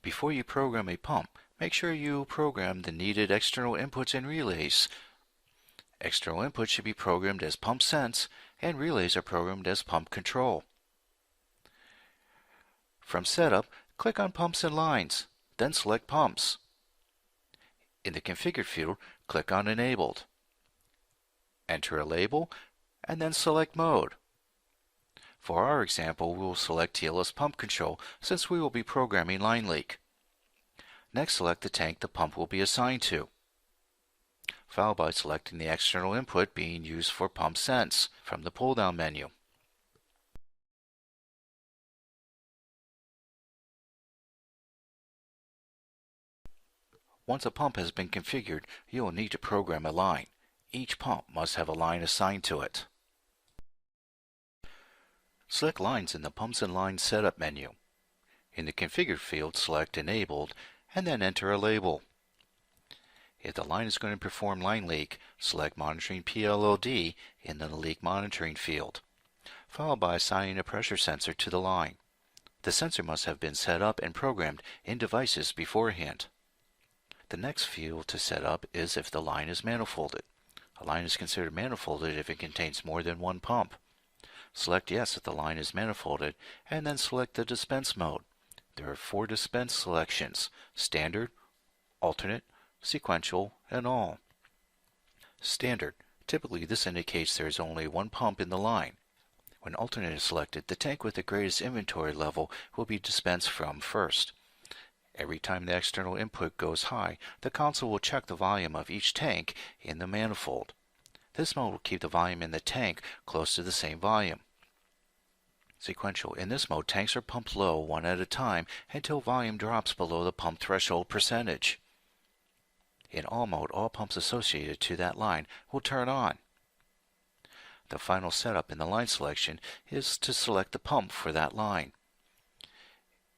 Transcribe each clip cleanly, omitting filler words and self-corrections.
Before you program a pump, make sure you program the needed external inputs and relays. External inputs should be programmed as pump sense, and relays are programmed as pump control. From Setup, click on Pumps and Lines, then select Pumps. In the Configured field, click on Enabled. Enter a label, and then select Mode. For our example, we will select TLS Pump Control since we will be programming line leak. Next, select the tank the pump will be assigned to, followed by selecting the external input being used for Pump Sense from the pull-down menu. Once a pump has been configured, you will need to program a line. Each pump must have a line assigned to it. Select Lines in the Pumps and Lines Setup menu. In the Configured field, select Enabled, and then enter a label. If the line is going to perform line leak, select Monitoring PLLD in the Leak Monitoring field, followed by assigning a pressure sensor to the line. The sensor must have been set up and programmed in devices beforehand. The next field to set up is if the line is manifolded. A line is considered manifolded if it contains more than one pump. Select Yes if the line is manifolded, and then select the dispense mode. There are 4 dispense selections: Standard, Alternate, Sequential, and All. Standard. Typically this indicates there is only one pump in the line. When Alternate is selected, the tank with the greatest inventory level will be dispensed from first. Every time the external input goes high, the console will check the volume of each tank in the manifold. This mode will keep the volume in the tank close to the same volume. Sequential. In this mode, tanks are pumped low one at a time until volume drops below the pump threshold percentage. In All mode, all pumps associated to that line will turn on. The final setup in the line selection is to select the pump for that line.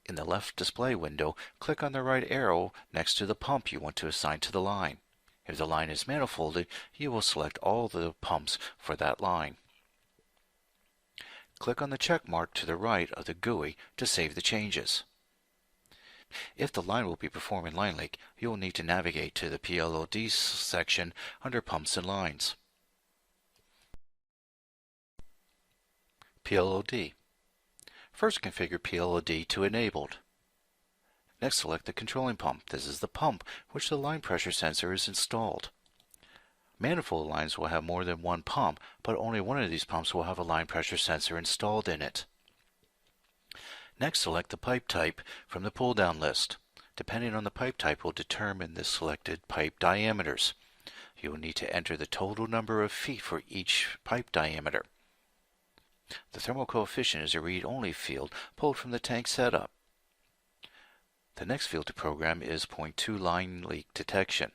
In the left display window, click on the right arrow next to the pump you want to assign to the line. If the line is manifolded, you will select all the pumps for that line. Click on the check mark to the right of the GUI to save the changes. If the line will be performing line leak, you will need to navigate to the PLLD section under Pumps and Lines. PLLD. First configure PLLD to Enabled. Next, select the controlling pump. This is the pump which the line pressure sensor is installed. Manifold lines will have more than one pump, but only one of these pumps will have a line pressure sensor installed in it. Next, select the pipe type from the pull-down list. Depending on the pipe type will determine the selected pipe diameters. You will need to enter the total number of feet for each pipe diameter. The thermal coefficient is a read-only field pulled from the tank setup. The next field to program is point 2 line leak detection.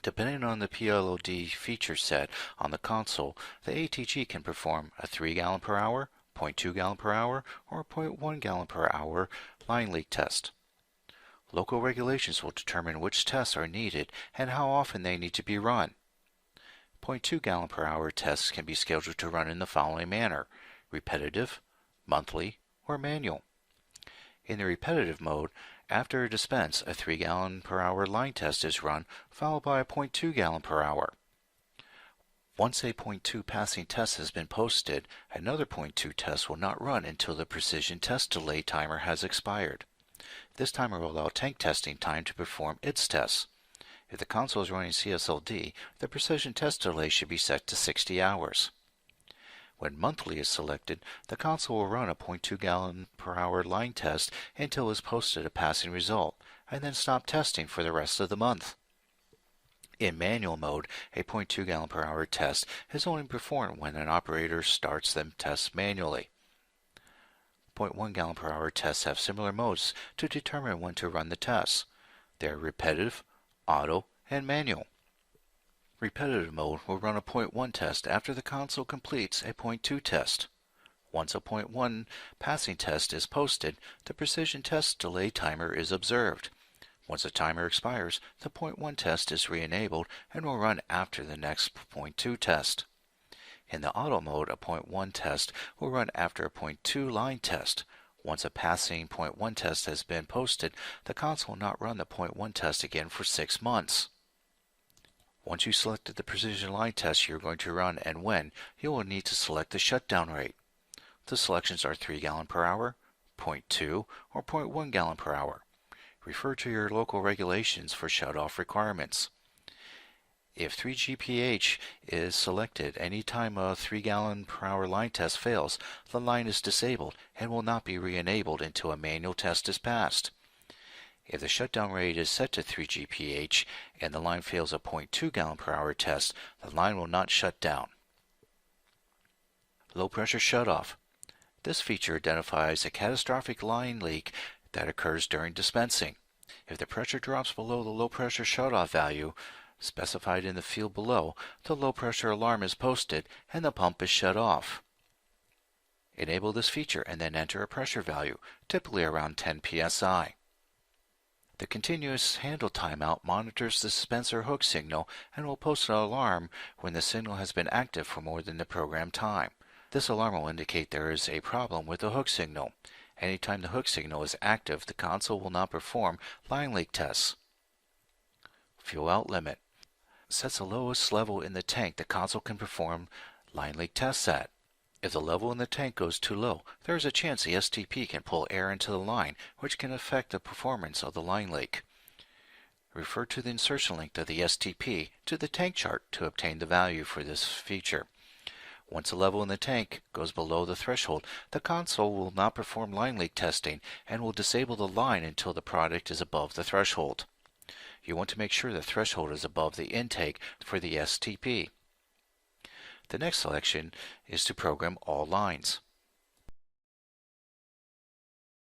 Depending on the PLLD feature set on the console, the ATG can perform a 3 gallon per hour, 0.2 gallon per hour, or 0.1 gallon per hour line leak test. Local regulations will determine which tests are needed and how often they need to be run. 0.2 gallon per hour tests can be scheduled to run in the following manner: repetitive, monthly, or manual. In the repetitive mode, after a dispense, a 3 gallon per hour line test is run, followed by a 0.2 gallon per hour. Once a 0.2 passing test has been posted, another 0.2 test will not run until the precision test delay timer has expired. This timer will allow tank testing time to perform its tests. If the console is running CSLD, the precision test delay should be set to 60 hours. When monthly is selected, the console will run a 0.2 gallon per hour line test until it has posted a passing result, and then stop testing for the rest of the month. In manual mode, a 0.2 gallon per hour test is only performed when an operator starts them tests manually. 0.1 gallon per hour tests have similar modes to determine when to run the tests. They are repetitive, auto, and manual. Repetitive mode will run a 0.1 test after the console completes a 0.2 test. Once a 0.1 passing test is posted, the precision test delay timer is observed. Once the timer expires, the 0.1 test is re-enabled and will run after the next 0.2 test. In the auto mode, a 0.1 test will run after a 0.2 line test. Once a passing point 1 test has been posted, the console will not run the point 1 test again for 6 months. Once you selected the precision line test you're going to run and when, you will need to select the shutdown rate. The selections are 3 gallon per hour, 0.2, or 0.1 gallon per hour. Refer to your local regulations for shutoff requirements. If 3 GPH is selected any time a 3 gallon per hour line test fails, the line is disabled and will not be re-enabled until a manual test is passed. If the shutdown rate is set to 3 GPH and the line fails a 0.2 gallon per hour test, the line will not shut down. Low pressure shutoff. This feature identifies a catastrophic line leak that occurs during dispensing. If the pressure drops below the low pressure shutoff value specified in the field below, the low pressure alarm is posted and the pump is shut off. Enable this feature and then enter a pressure value, typically around 10 psi. The continuous handle timeout monitors the dispenser hook signal and will post an alarm when the signal has been active for more than the programmed time. This alarm will indicate there is a problem with the hook signal. Anytime the hook signal is active, the console will not perform line leak tests. Fuel out limit. Sets the lowest level in the tank the console can perform line leak tests at. If the level in the tank goes too low, there is a chance the STP can pull air into the line, which can affect the performance of the line leak. Refer to the insertion link of the STP to the tank chart to obtain the value for this feature. Once the level in the tank goes below the threshold, the console will not perform line leak testing and will disable the line until the product is above the threshold. You want to make sure the threshold is above the intake for the STP. The next selection is to program all lines.